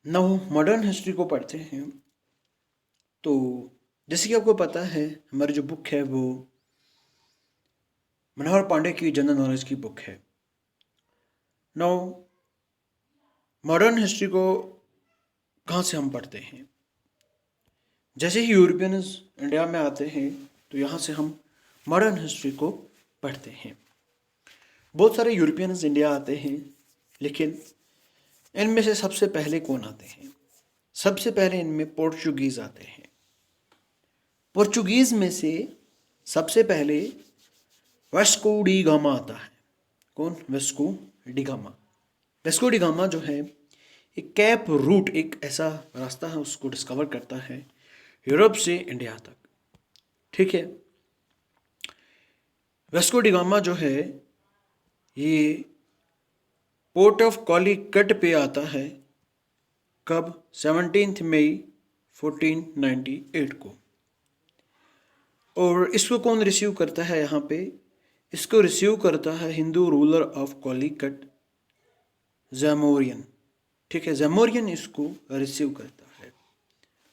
नव modern history को पढ़ते हैं तो जैसे कि आपको पता है हमारी जो बुक है वो मनोहर पांडे की जनरल नॉलेज की बुक है। नव मॉडर्न हिस्ट्री को कहाँ से हम पढ़ते हैं? जैसे ही यूरोपियंस इंडिया में आते हैं तो यहाँ से हम मॉडर्न हिस्ट्री को पढ़ते हैं। बहुत सारे यूरोपियंस इंडिया आते हैं, लेकिन इनमें से सबसे पहले कौन आते हैं? सबसे पहले इनमें पोर्चुगीज़ आते हैं। पोर्चुगीज़ में से सबसे पहले वास्को डी गामा आता है। कौन? Vasco D gamma. Vasco D gamma जो है एक कैप रूट, एक ऐसा रास्ता है, उसको डिस्कवर करता है यूरोप से इंडिया तक। ठीक है। वास्को डी गामा जो है ये पोर्ट ऑफ कॉलीकट पे आता है। कब? 17 मई 1498 को। और इसको कौन रिसीव करता है यहाँ पे? इसको रिसीव करता है हिंदू रूलर ऑफ कॉलीकट, जैमोरियन। ठीक है, जैमोरियन इसको रिसीव करता है,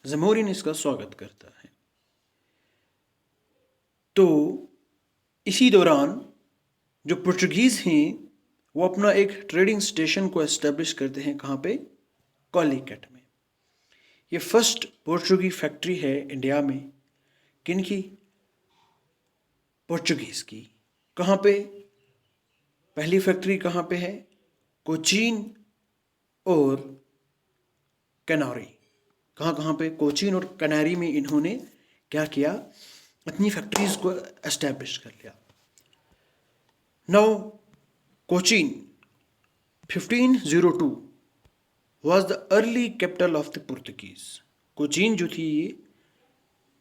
जैमोरियन इसका स्वागत करता है। तो इसी दौरान जो पोर्चुगीज़ हैं वो अपना एक ट्रेडिंग स्टेशन को एस्टेब्लिश करते हैं। कहाँ पे? कॉलीकट में। ये फर्स्ट पोर्चुगी फैक्ट्री है इंडिया में। किन की? पोर्चुगीज़ की। कहाँ पे पहली फैक्ट्री कहाँ पे है? कोचीन और कनारी। कहाँ कहाँ पे? कोचीन और कनारी में इन्होंने क्या किया? अपनी फैक्ट्रीज को एस्टैब्लिश कर लिया। Now Cochin 1502 was the early capital of the Portuguese। Cochin जो थी ये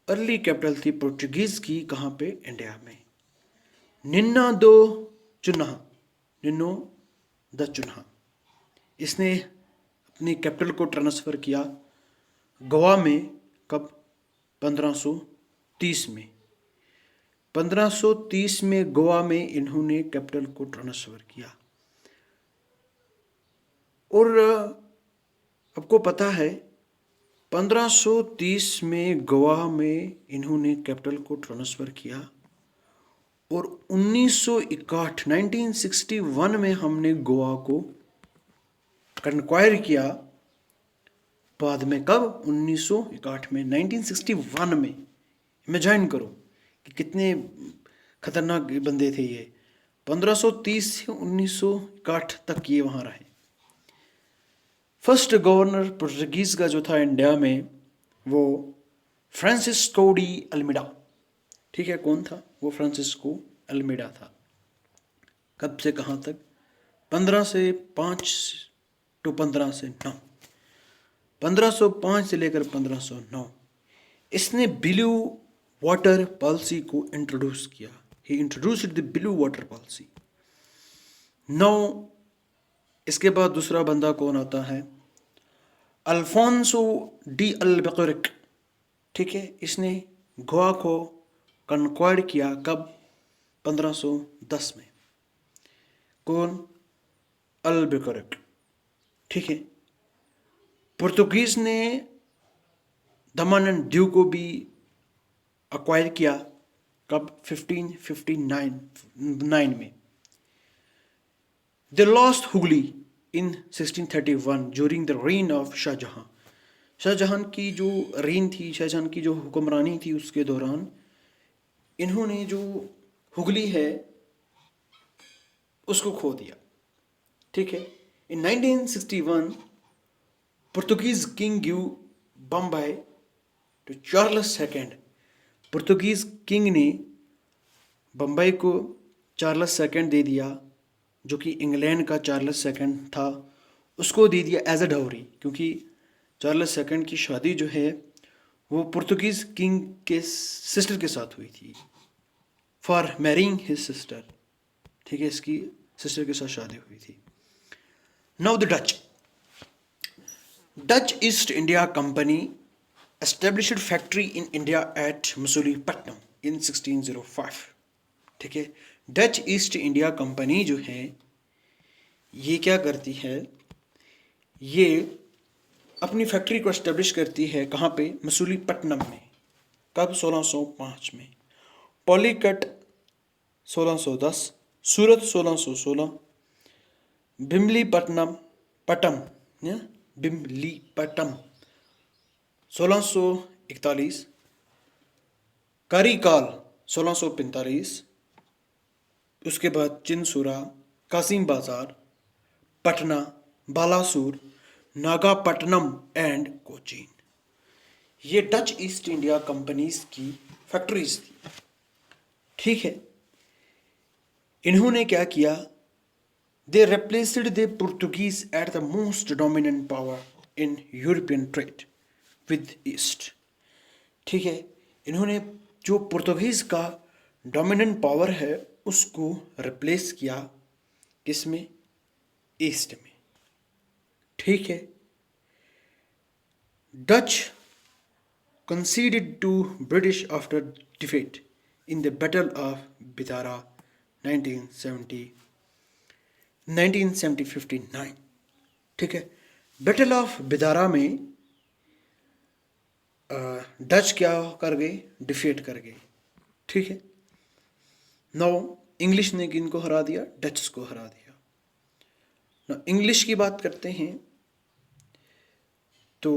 अर्ली कैपिटल थी पोर्चुगीज की। कहाँ पे? इंडिया में। निन्ना दो चुन्हा, निन्नो द चुन्हा, इसने अपनी कैपिटल को ट्रांसफ़र किया गोवा में। कब? 1530 में। 1530 में गोवा में इन्होंने कैपिटल को ट्रांसफ़र किया। और आपको पता है 1530 में गोवा में इन्होंने कैपिटल को ट्रांसफ़र किया और 1961 में हमने गोवा को कन्क्वायर किया। बाद में कब? 1961 में, 1961 में। इमेजाइन करो कि कितने खतरनाक बंदे थे ये। 1530 से 1961 तक ये वहाँ रहे। फर्स्ट गवर्नर पोर्चुगीज़ का जो था इंडिया में वो फ्रांसिस्को डी अल्मीडा। ठीक है, कौन था वो? फ्रांसिस्को अल्मीडा था। कब से कहाँ तक? 15 से 5 टू 15 से 9, 1505 से लेकर 1509 इसने ब्लू वाटर पॉलिसी को इंट्रोड्यूस किया। He introduced the blue water policy. नौ इसके बाद दूसरा बंदा कौन आता है? Alfonso de Albuquerque. ठीक है, इसने गोवा को कन्क्वायर किया। कब? 1510 में। कौन? अल्बुकर्क। ठीक है। पुर्तगीज ने दमन एंड दीव को भी अक्वायर किया। कब? 1559 में। They lost Hooghly in 1631 during the reign of Shahjahan. Shahjahan की जो रेन थी, शाहजहां की जो हुक्मरानी थी, उसके दौरान इन्होंने जो हुगली है उसको खो दिया। ठीक है। In 1961 Portuguese king give Bombay to Charles second. Portuguese king ने बम्बई को चार्ल्स सेकेंड दे दिया, जो कि इंग्लैंड का चार्ल्स सेकंड था, उसको दे दिया एज अ डाउरी। क्योंकि चार्ल्स सेकंड की शादी जो है वो पुर्तगीज किंग के सिस्टर के साथ हुई थी, फॉर मैरिंग हिज सिस्टर। ठीक है, इसकी सिस्टर के साथ शादी हुई थी। Now the Dutch East India Company established factory in India at Masulipatnam in 1605। ठीक है। डच ईस्ट इंडिया कंपनी जो है ये क्या करती है? ये अपनी फैक्ट्री को एस्टेब्लिश करती है कहाँ पे? मसूलीपट्टनम में। कब? 1605 में। पॉलीकट 1610, सूरत 1616, बिमलीपट्टनम पटम बिमलीपट्टम 1641, करिकाल 1645, उसके बाद चिनसुरा, कासिम बाजार, पटना, बालासूर, नागापट्टनम एंड कोचीन। ये डच ईस्ट इंडिया कंपनीज की फैक्ट्रीज थी। ठीक है, इन्होंने क्या किया? They replaced the Portuguese at the most dominant power in European trade with East. ठीक है, इन्होंने जो पुर्तगीज का डोमिनेंट पावर है उसको रिप्लेस किया किसमें? ईस्ट में। ठीक है, Dutch conceded to British after defeat in the Battle of Bidara 1959। ठीक है, बैटल ऑफ बिदारा में डच क्या कर गए? डिफीट कर गए। ठीक है, नाउ इंग्लिश ने किनको हरा दिया? डच को हरा दिया। नाउ इंग्लिश की बात करते हैं तो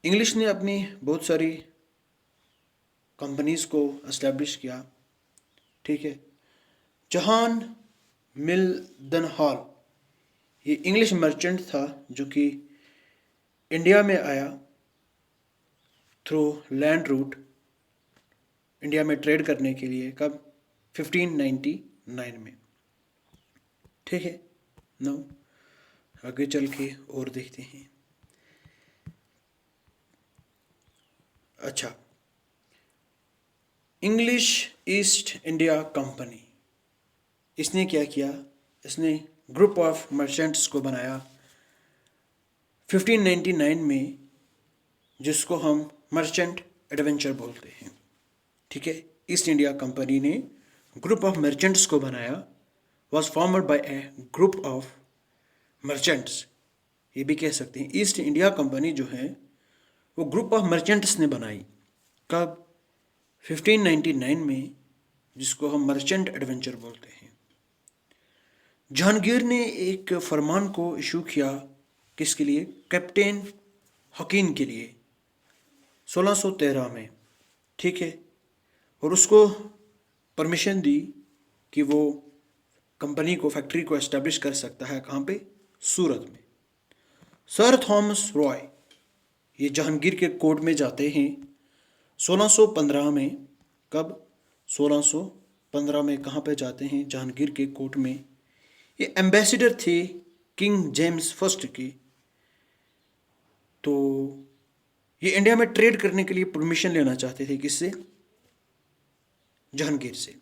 इंग्लिश ने अपनी बहुत सारी कंपनीज को एस्टैब्लिश किया। ठीक है, जहान मिल्डन हॉल, ये इंग्लिश मर्चेंट था जो कि इंडिया में आया थ्रू लैंड रूट, इंडिया में ट्रेड करने के लिए। कब? 1599 में। ठीक है, नो आगे चल के और देखते हैं। अच्छा, इंग्लिश ईस्ट इंडिया कंपनी, इसने क्या किया? इसने ग्रुप ऑफ मर्चेंट्स को बनाया 1599 में, जिसको हम मर्चेंट एडवेंचर बोलते हैं। ठीक है, ईस्ट इंडिया कंपनी ने ग्रुप ऑफ मर्चेंट्स को बनाया, was formed by A group of merchants. ये भी कह सकते हैं ईस्ट इंडिया कंपनी जो है वो ग्रुप ऑफ मर्चेंट्स ने बनाई। कब? 1599 में, जिसको हम मर्चेंट एडवेंचर बोलते हैं। जहांगीर ने एक फरमान को इशू किया, किसके लिए? कैप्टन हकीन के लिए, 1613 में। ठीक है, और उसको परमिशन दी कि वो कंपनी को, फैक्ट्री को एस्टेब्लिश कर सकता है। कहाँ पे? सूरत में। सर थॉमस रॉय ये जहांगीर के कोर्ट में जाते हैं 1615 में। कब? 1615 में कहाँ पे जाते हैं? जहांगीर के कोर्ट में। ये एम्बेसडर थे किंग जेम्स फर्स्ट के। तो ये इंडिया में ट्रेड करने के लिए परमिशन लेना चाहते थे। किससे? जहांगीर से।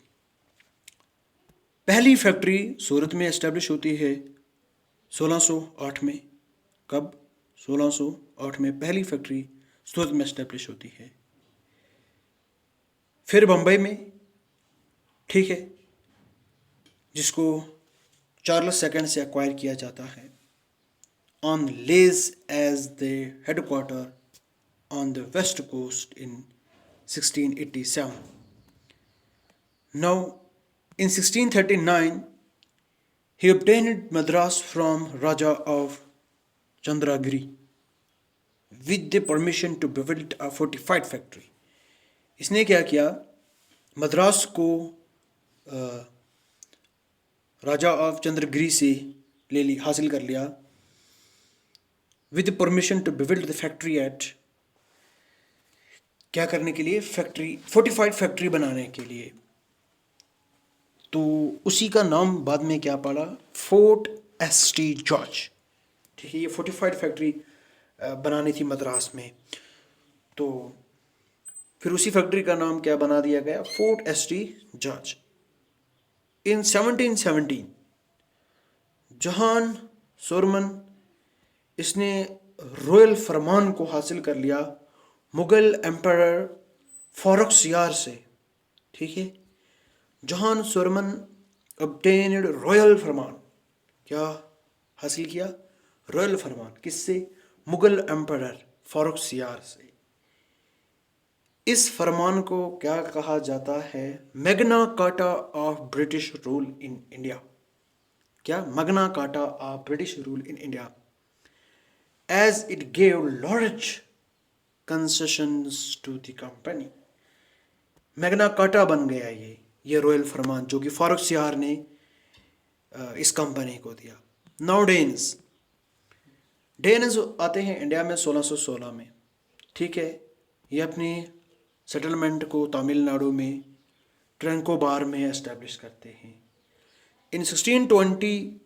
पहली फैक्ट्री सूरत में एस्टेब्लिश होती है 1608 में। कब? 1608 में पहली फैक्ट्री सूरत में एस्टेब्लिश होती है। फिर बम्बई में, ठीक है, जिसको चार्ल्स सेकंड से एक्वायर किया जाता है, on lease as the headquarter on the west coast in 1687। Now in 1639 he obtained Madras from Raja of Chandragiri with the permission to build a fortified factory। इसने क्या किया? मद्रास को राजा ऑफ चंद्रगिरी से ले ली, हासिल कर लिया, with permission to build the factory at, क्या करने के लिए? फैक्ट्री, फोर्टिफाइड फैक्ट्री बनाने के लिए। तो उसी का नाम बाद में क्या पड़ा? Fort ST. जॉर्ज। ठीक है, ये फोर्टिफाइड फैक्ट्री बनानी थी मद्रास में, तो फिर उसी फैक्ट्री का नाम क्या बना दिया गया? Fort ST. जॉर्ज। इन 1717 जहान सोरमन, इसने रॉयल फरमान को हासिल कर लिया मुगल एम्पायर फारुखसियार से। ठीक है, जहान सोरमन obtained रॉयल फरमान, क्या हासिल किया? रॉयल फरमान। किससे? मुगल एम्परर फारूक सियार से। इस फरमान को क्या कहा जाता है? Magna Carta of British rule in India. क्या? Magna Carta of British rule in India, as it gave large concessions to the company. Magna Carta बन गया ये रॉयल फरमान जो कि फारूक सियार ने इस कंपनी को दिया। नाउ डेन्स आते हैं इंडिया में 1616 में। ठीक है, ये अपनी सेटलमेंट को तमिलनाडु में ट्रैंकोबार में एस्टेब्लिश करते हैं। इन 1620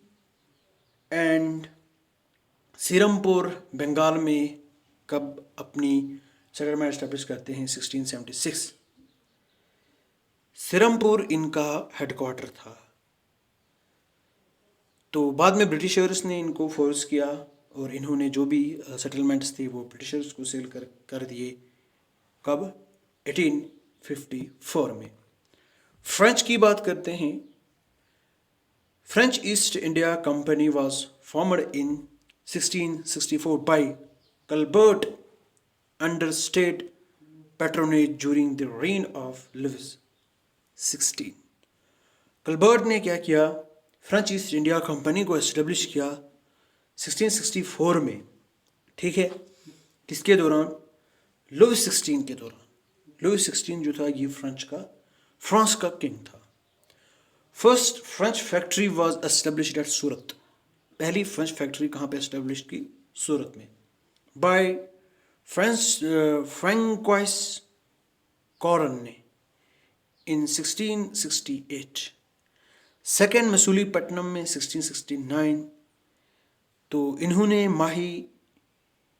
एंड सीरमपुर बंगाल में कब अपनी सेटलमेंट एस्टेब्लिश करते हैं? 1676। सीरमपुर इनका हेडक्वार्टर था। तो बाद में ब्रिटिशर्स ने इनको फोर्स किया और इन्होंने जो भी सेटलमेंट्स थे वो ब्रिटिशर्स को सेल कर दिए। कब? 1854 में। फ्रेंच की बात करते हैं। French East India Company was formed in 1664 by Colbert under state patronage during the reign of Louis 16। Colbert ने क्या किया? फ्रेंच ईस्ट इंडिया कंपनी को एस्टेब्लिश किया 1664 में। ठीक है, किसके दौरान? लुइस 16 के दौरान। लुइस 16 जो था ये फ्रांस का किंग था। First French factory was established at Surat. पहली फ्रेंच फैक्ट्री कहाँ पे एस्टेब्लिश की? सूरत में। बाय फ्रैंकोइस कॉरन ने इन 1668। सेकेंड मसूलीपट्टनम में 1669। तो इन्होंने माही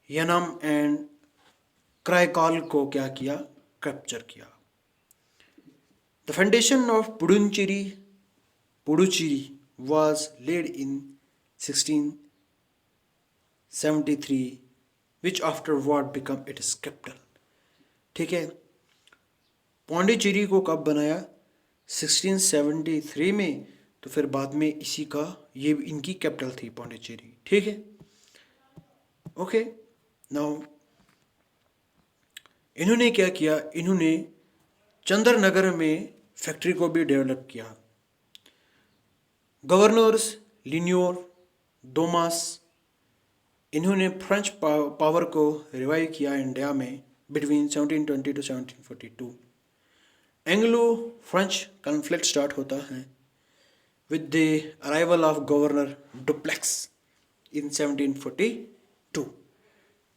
यनम एंड क्राइकाल को क्या किया? कैप्चर किया। The foundation of Puducherry was laid in 1673 which afterward become its capital. ठीक है, पौंडीचेरी को कब बनाया? 1673 में। तो फिर बाद में इसी का ये इनकी कैपिटल थी पौंडीचेरी। ठीक है, ओके। नाउ इन्होंने क्या किया? इन्होंने चंद्रनगर में फैक्ट्री को भी डेवलप किया। गवर्नर्स लिन्योर डोमास इन्होंने फ्रेंच पावर को रिवाइव किया इंडिया में between 1720 to 1742। Anglo French conflict start होता है with the arrival of governor Dupleix in 1742।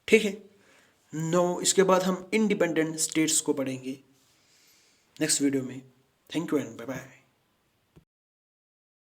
ठीक है, इसके बाद हम इंडिपेंडेंट स्टेट्स को पढ़ेंगे नेक्स्ट वीडियो में। Thank you and bye bye.